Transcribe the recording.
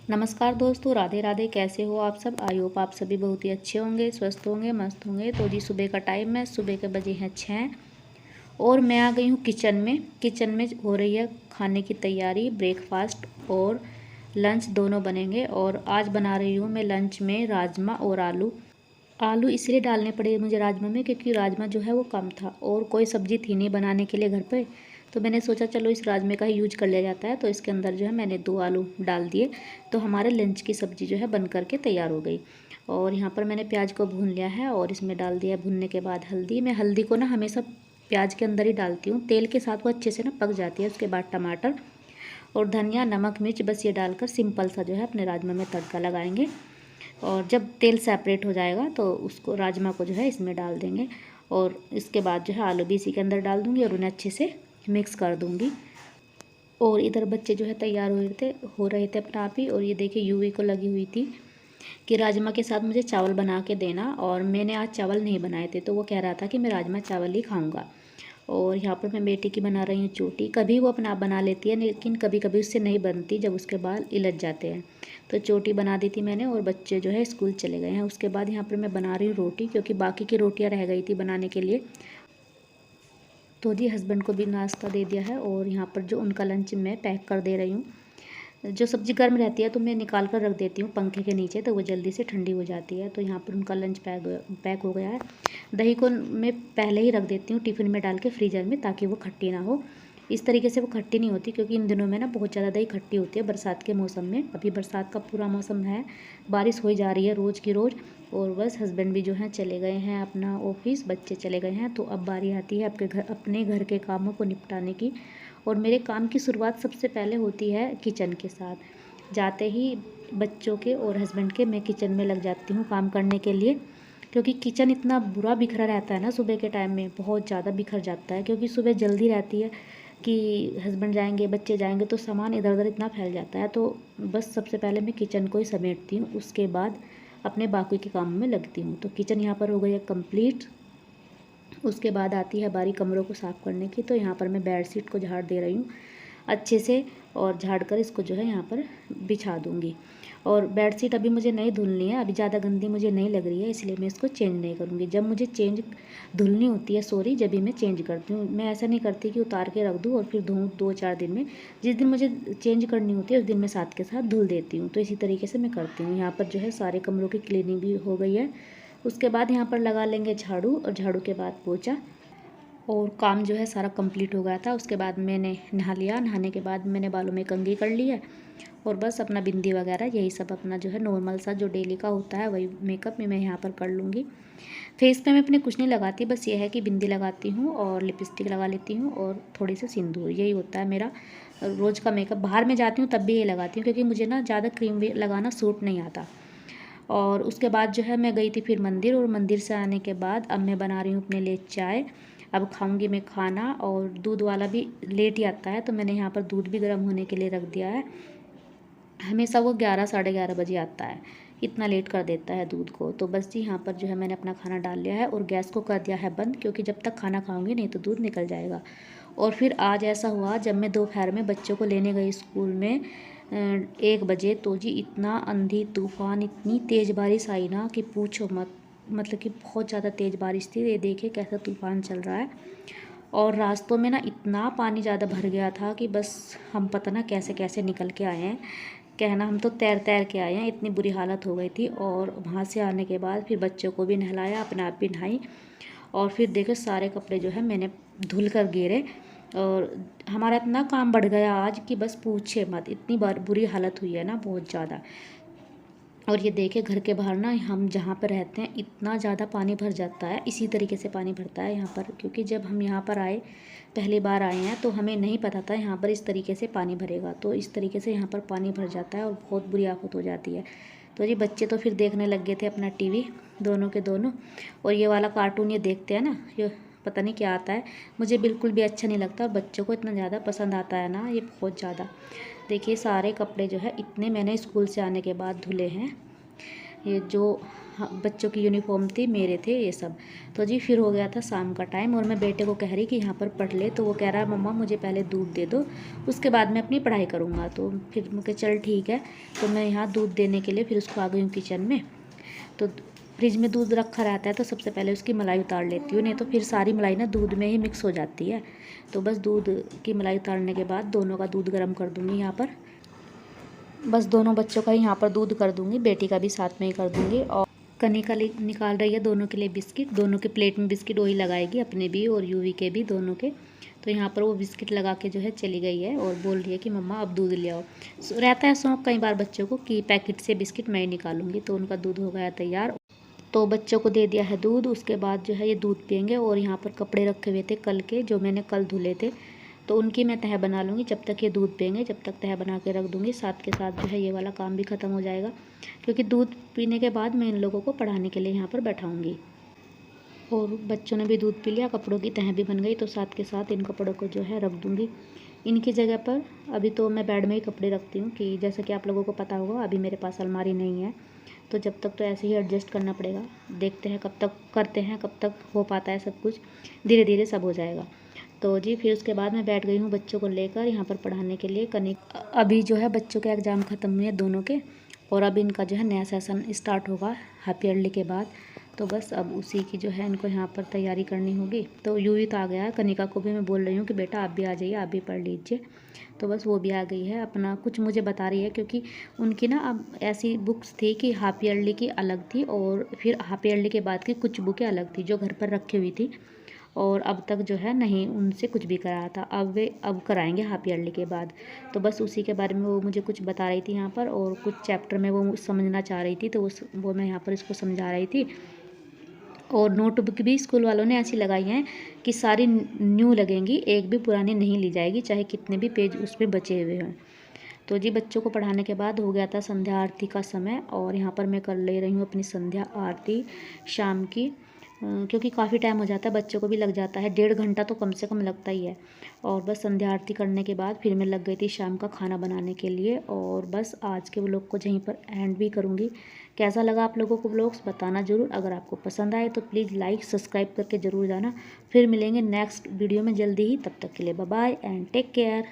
नमस्कार दोस्तों, राधे राधे। कैसे हो आप सब? आई होप आप सभी बहुत ही अच्छे होंगे, स्वस्थ होंगे, मस्त होंगे। तो जी सुबह का टाइम है, सुबह के बजे हैं 6 और मैं आ गई हूँ किचन में। किचन में हो रही है खाने की तैयारी। ब्रेकफास्ट और लंच दोनों बनेंगे और आज बना रही हूँ मैं लंच में राजमा और आलू। आलू इसलिए डालने पड़े मुझे राजमा में क्योंकि राजमा जो है वो कम था और कोई सब्ज़ी थी नहीं बनाने के लिए घर पे। तो मैंने सोचा चलो इस राजमे का ही यूज कर लिया जाता है। तो इसके अंदर जो है मैंने 2 आलू डाल दिए। तो हमारे लंच की सब्ज़ी जो है बन कर के तैयार हो गई। और यहाँ पर मैंने प्याज को भून लिया है और इसमें डाल दिया। भूनने के बाद हल्दी। मैं हल्दी को ना हमेशा प्याज के अंदर ही डालती हूँ, तेल के साथ वो अच्छे से ना पक जाती है। उसके बाद टमाटर और धनिया, नमक, मिर्च, बस ये डालकर सिंपल सा जो है अपने राजमा में तड़का लगाएंगे। और जब तेल सेपरेट हो जाएगा तो उसको राजमा को जो है इसमें डाल देंगे। और इसके बाद जो है आलू भी इसी के अंदर डाल दूँगी और उन्हें अच्छे से मिक्स कर दूँगी। और इधर बच्चे जो है तैयार हो रहे थे अपने आप ही। और ये देखिए यूवी को लगी हुई थी कि राजमा के साथ मुझे चावल बना के देना। और मैंने आज चावल नहीं बनाए थे तो वो कह रहा था कि मैं राजमा चावल ही खाऊंगा। और यहाँ पर मैं बेटी की बना रही हूँ चोटी। कभी वो अपना आप बना लेती है लेकिन कभी कभी उससे नहीं बनती जब उसके बाल इलझ जाते हैं। तो चोटी बना दी थी मैंने और बच्चे जो है स्कूल चले गए हैं। उसके बाद यहाँ पर मैं बना रही हूँ रोटी क्योंकि बाकी की रोटियाँ रह गई थी बनाने के लिए। तो जी हस्बैंड को भी नाश्ता दे दिया है और यहाँ पर जो उनका लंच मैं पैक कर दे रही हूँ। जो सब्ज़ी गर्म रहती है तो मैं निकाल कर रख देती हूँ पंखे के नीचे, तो वो जल्दी से ठंडी हो जाती है। तो यहाँ पर उनका लंच पैक हो गया है। दही को मैं पहले ही रख देती हूँ टिफ़िन में डाल के फ्रीज़र में ताकि वो खट्टी ना हो। इस तरीके से वो खट्टी नहीं होती क्योंकि इन दिनों में ना बहुत ज़्यादा दही खट्टी होती है बरसात के मौसम में। अभी बरसात का पूरा मौसम है, बारिश हो जा रही है रोज़ की रोज़। और बस हस्बैंड भी जो हैं चले गए हैं अपना ऑफिस, बच्चे चले गए हैं। तो अब बारी आती है अपने घर के कामों को निपटाने की। और मेरे काम की शुरुआत सबसे पहले होती है किचन के साथ। जाते ही बच्चों के और हस्बैंड के मैं किचन में लग जाती हूँ काम करने के लिए। क्योंकि किचन इतना बुरा बिखरा रहता है ना, सुबह के टाइम में बहुत ज़्यादा बिखर जाता है क्योंकि सुबह जल्दी रहती है कि हस्बैंड जाएंगे बच्चे जाएंगे तो सामान इधर उधर इतना फैल जाता है। तो बस सबसे पहले मैं किचन को ही समेटती हूँ, उसके बाद अपने बाकी के काम में लगती हूँ। तो किचन यहाँ पर हो गई है कंप्लीट। उसके बाद आती है बारी कमरों को साफ़ करने की। तो यहाँ पर मैं बेडशीट को झाड़ दे रही हूँ अच्छे से और झाड़ कर इसको जो है यहाँ पर बिछा दूँगी। और बेडशीट अभी मुझे नहीं धुलनी है, अभी ज़्यादा गंदी मुझे नहीं लग रही है इसलिए मैं इसको चेंज नहीं करूँगी। जब मुझे धुलनी होती है जब भी मैं चेंज करती हूँ। मैं ऐसा नहीं करती कि उतार के रख दूँ और फिर धोऊँ 2-4 दिन में। जिस दिन मुझे चेंज करनी होती है उस दिन मैं साथ के साथ धुल देती हूँ। तो इसी तरीके से मैं करती हूँ। यहाँ पर जो है सारे कमरों की क्लीनिंग भी हो गई है। उसके बाद यहाँ पर लगा लेंगे झाड़ू और झाड़ू के बाद पोछा। और काम जो है सारा कंप्लीट हो गया था। उसके बाद मैंने नहा लिया। नहाने के बाद मैंने बालों में कंघी कर ली है और बस अपना बिंदी वगैरह यही सब अपना जो है नॉर्मल सा जो डेली का होता है वही मेकअप में मैं यहाँ पर कर लूँगी। फेस पे मैं अपने कुछ नहीं लगाती, बस ये है कि बिंदी लगाती हूँ और लिपस्टिक लगा लेती हूँ और थोड़ी सी सिंदूर, यही होता है मेरा रोज़ का मेकअप। बाहर में जाती हूँ तब भी ये लगाती हूँ क्योंकि मुझे ना ज़्यादा क्रीम भी लगाना सूट नहीं आता। और उसके बाद जो है मैं गई थी फिर मंदिर। और मंदिर से आने के बाद अब मैं बना रही हूँ अपने लिए चाय। अब खाऊंगी मैं खाना और दूध वाला भी लेट ही आता है तो मैंने यहाँ पर दूध भी गर्म होने के लिए रख दिया है। हमेशा वो 11 साढ़े 11 बजे आता है, इतना लेट कर देता है दूध को। तो बस जी यहाँ पर जो है मैंने अपना खाना डाल लिया है और गैस को कर दिया है बंद क्योंकि जब तक खाना खाऊंगी नहीं तो दूध निकल जाएगा। और फिर आज ऐसा हुआ जब मैं दोपहर में बच्चों को लेने गई स्कूल में 1 बजे, तो जी इतना आंधी तूफान, इतनी तेज़ बारिश आई ना कि पूछो मत। मतलब कि बहुत ज़्यादा तेज़ बारिश थी। ये देखिए कैसा तूफान चल रहा है। और रास्तों में ना इतना पानी ज़्यादा भर गया था कि बस हम पता ना कैसे कैसे निकल के आए हैं। कहना हम तो तैर तैर के आए हैं, इतनी बुरी हालत हो गई थी। और वहाँ से आने के बाद फिर बच्चों को भी नहलाया, अपने आप भी नहाई। और फिर देखो सारे कपड़े जो है मैंने धुल कर गेरे। और हमारा इतना काम बढ़ गया आज कि बस पूछे मत, इतनी बुरी हालत हुई है ना बहुत ज़्यादा। और ये देखे घर के बाहर ना हम जहाँ पर रहते हैं इतना ज़्यादा पानी भर जाता है। इसी तरीके से पानी भरता है यहाँ पर क्योंकि जब हम यहाँ पर आए पहली बार आए हैं तो हमें नहीं पता था यहाँ पर इस तरीके से पानी भरेगा। तो इस तरीके से यहाँ पर पानी भर जाता है और बहुत बुरी आफत हो जाती है। तो ये बच्चे तो फिर देखने लग गए थे अपना टीवी, दोनों के दोनों। और ये वाला कार्टून ये देखते हैं ना, ये पता नहीं क्या आता है, मुझे बिल्कुल भी अच्छा नहीं लगता और बच्चों को इतना ज़्यादा पसंद आता है ना ये बहुत ज़्यादा। देखिए सारे कपड़े जो है इतने मैंने स्कूल से आने के बाद धुले हैं। ये जो बच्चों की यूनिफॉर्म थी मेरे थे ये सब। तो जी फिर हो गया था शाम का टाइम और मैं बेटे को कह रही कि यहाँ पर पढ़ ले, तो वो कह रहा है मम्मा मुझे पहले दूध दे दो, उसके बाद मैं अपनी पढ़ाई करूँगा। तो फिर मुझे चल ठीक है, तो मैं यहाँ दूध देने के लिए फिर उसको आ गई हूँ किचन में। तो फ्रिज में दूध रखा रहता है तो सबसे पहले उसकी मलाई उतार लेती हूँ, नहीं तो फिर सारी मलाई ना दूध में ही मिक्स हो जाती है। तो बस दूध की मलाई उतारने के बाद दोनों का दूध गर्म कर दूँगी यहाँ पर। बस दोनों बच्चों का ही यहाँ पर दूध कर दूँगी, बेटी का भी साथ में ही कर दूँगी। और कनिका निकाल रही है दोनों के लिए बिस्किट, दोनों के प्लेट में बिस्किट वही लगाएगी, अपने भी और यूवी के भी, दोनों के। तो यहाँ पर वो बिस्किट लगा के जो है चली गई है और बोल रही है कि मम्मा अब दूध ले आओ। रहता है शौक कई बार बच्चों को कि पैकेट से बिस्किट मैं ही निकालूंगी। तो उनका दूध हो गया तैयार, तो बच्चों को दे दिया है दूध। उसके बाद जो है ये दूध पियेंगे। और यहाँ पर कपड़े रखे हुए थे कल के, जो मैंने कल धुले थे, तो उनकी मैं तह बना लूँगी। जब तक ये दूध पियेंगे जब तक तह बना के रख दूँगी, साथ के साथ जो है ये वाला काम भी ख़त्म हो जाएगा, क्योंकि दूध पीने के बाद मैं इन लोगों को पढ़ाने के लिए यहाँ पर बैठाऊँगी। और बच्चों ने भी दूध पी लिया, कपड़ों की तह भी बन गई, तो साथ के साथ इन कपड़ों को जो है रख दूँगी इनकी जगह पर। अभी तो मैं बेड में ही कपड़े रखती हूँ, कि जैसा कि आप लोगों को पता होगा अभी मेरे पास अलमारी नहीं है, तो जब तक तो ऐसे ही एडजस्ट करना पड़ेगा। देखते हैं कब तक करते हैं, कब तक हो पाता है सब कुछ, धीरे धीरे सब हो जाएगा। तो जी फिर उसके बाद मैं बैठ गई हूँ बच्चों को लेकर यहाँ पर पढ़ाने के लिए। अभी जो है बच्चों के एग्ज़ाम ख़त्म हुए दोनों के, और अब इनका जो है नया सेशन स्टार्ट होगा हाफ ईयरली के बाद। तो बस अब उसी की जो है इनको यहाँ पर तैयारी करनी होगी। तो यूँ ही तो आ गया है, कनिका को भी मैं बोल रही हूँ कि बेटा आप भी आ जाइए, आप भी पढ़ लीजिए। तो बस वो भी आ गई है, अपना कुछ मुझे बता रही है, क्योंकि उनकी ना अब ऐसी बुक्स थी कि हाफ ईयरली की अलग थी और फिर हाफ ईयरली के बाद की कुछ बुकें अलग थी जो घर पर रखी हुई थी, और अब तक जो है नहीं उनसे कुछ भी कराया था। अब वे अब कराएंगे हाफ ईयरली के बाद। तो बस उसी के बारे में वो मुझे कुछ बता रही थी यहाँ पर, और कुछ चैप्टर में वो समझना चाह रही थी, तो वो मैं यहाँ पर इसको समझा रही थी। और नोटबुक भी स्कूल वालों ने ऐसी लगाई हैं कि सारी न्यू लगेंगी, एक भी पुरानी नहीं ली जाएगी, चाहे कितने भी पेज उसमें बचे हुए हों। तो जी बच्चों को पढ़ाने के बाद हो गया था संध्या आरती का समय, और यहाँ पर मैं कर ले रही हूँ अपनी संध्या आरती शाम की, क्योंकि काफ़ी टाइम हो जाता है, बच्चों को भी लग जाता है, 1.5 घंटा तो कम से कम लगता ही है। और बस संध्या आरती करने के बाद फिर मैं लग गई थी शाम का खाना बनाने के लिए। और बस आज के व्लॉग को यहीं पर एंड भी करूँगी। कैसा लगा आप लोगों को व्लॉग्स बताना ज़रूर। अगर आपको पसंद आए तो प्लीज़ लाइक सब्सक्राइब करके ज़रूर जाना। फिर मिलेंगे नेक्स्ट वीडियो में जल्दी ही, तब तक के लिए bye bye and take care.